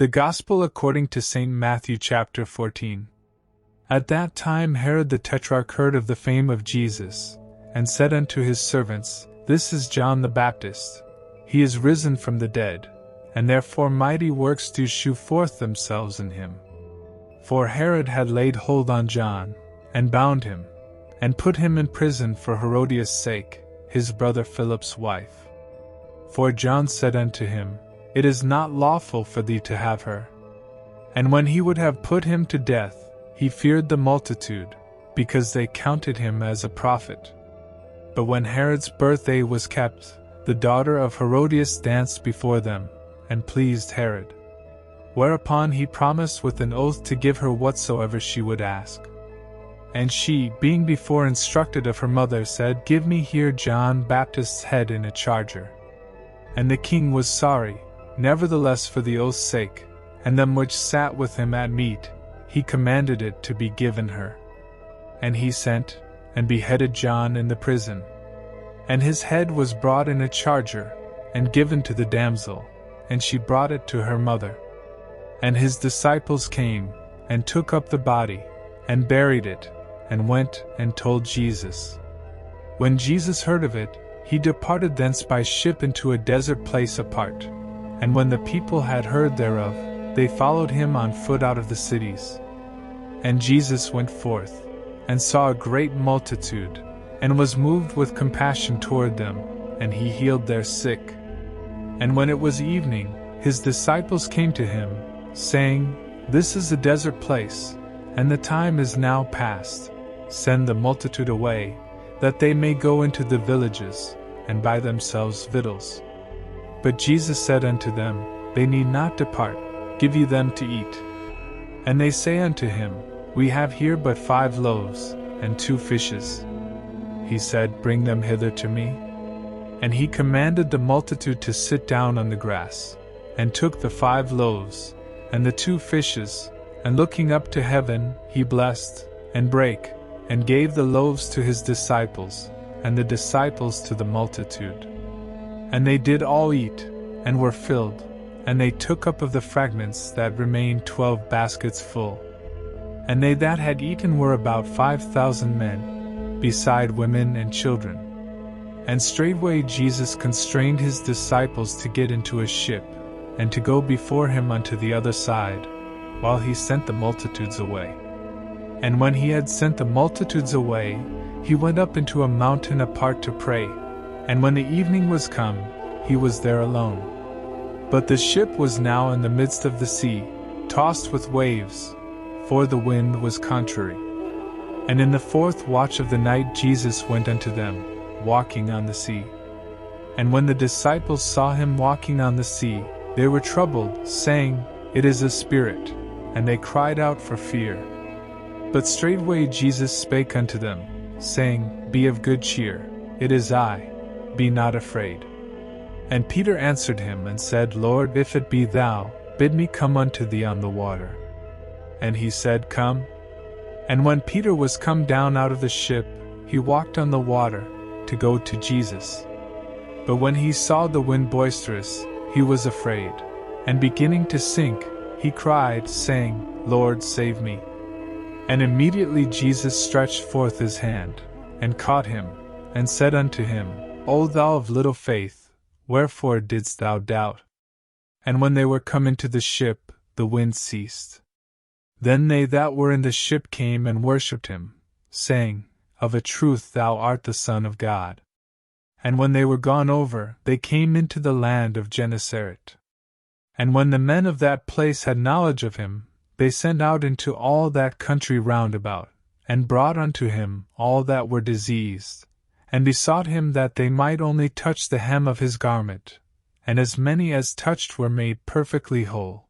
The Gospel according to St. Matthew chapter 14. At that time Herod the Tetrarch heard of the fame of Jesus, and said unto his servants, This is John the Baptist. He is risen from the dead, and therefore mighty works do shew forth themselves in him. For Herod had laid hold on John, and bound him, and put him in prison for Herodias' sake, his brother Philip's wife. For John said unto him, It is not lawful for thee to have her. And when he would have put him to death, he feared the multitude, because they counted him as a prophet. But when Herod's birthday was kept, the daughter of Herodias danced before them, and pleased Herod. Whereupon he promised with an oath to give her whatsoever she would ask. And she, being before instructed of her mother, said, Give me here John Baptist's head in a charger. And the king was sorry. Nevertheless for the oath's sake, and them which sat with him at meat, he commanded it to be given her. And he sent, and beheaded John in the prison. And his head was brought in a charger, and given to the damsel, and she brought it to her mother. And his disciples came, and took up the body, and buried it, and went and told Jesus. When Jesus heard of it, he departed thence by ship into a desert place apart. And when the people had heard thereof, they followed him on foot out of the cities. And Jesus went forth, and saw a great multitude, and was moved with compassion toward them, and he healed their sick. And when it was evening, his disciples came to him, saying, This is a desert place, and the time is now past. Send the multitude away, that they may go into the villages, and buy themselves victuals. But Jesus said unto them, They need not depart, give ye them to eat. And they say unto him, We have here but 5 loaves, and 2 fishes. He said, Bring them hither to me. And he commanded the multitude to sit down on the grass, and took the 5 loaves, and the 2 fishes, and looking up to heaven, he blessed, and brake, and gave the loaves to his disciples, and the disciples to the multitude. And they did all eat, and were filled, and they took up of the fragments that remained 12 baskets full. And they that had eaten were about 5,000 men, beside women and children. And straightway Jesus constrained his disciples to get into a ship, and to go before him unto the other side, while he sent the multitudes away. And when he had sent the multitudes away, he went up into a mountain apart to pray. And when the evening was come, he was there alone. But the ship was now in the midst of the sea, tossed with waves, for the wind was contrary. And in the 4th watch of the night Jesus went unto them, walking on the sea. And when the disciples saw him walking on the sea, they were troubled, saying, It is a spirit. And they cried out for fear. But straightway Jesus spake unto them, saying, Be of good cheer, it is I. Be not afraid. And Peter answered him and said, Lord, if it be thou, bid me come unto thee on the water. And he said, Come. And when Peter was come down out of the ship, he walked on the water, to go to Jesus. But when he saw the wind boisterous, he was afraid, and beginning to sink, he cried, saying, Lord, save me. And immediately Jesus stretched forth his hand, and caught him, and said unto him, O thou of little faith, wherefore didst thou doubt? And when they were come into the ship, the wind ceased. Then they that were in the ship came and worshipped him, saying, Of a truth thou art the Son of God. And when they were gone over, they came into the land of Gennesaret. And when the men of that place had knowledge of him, they sent out into all that country round about, and brought unto him all that were diseased, and besought him that they might only touch the hem of his garment, and as many as touched were made perfectly whole.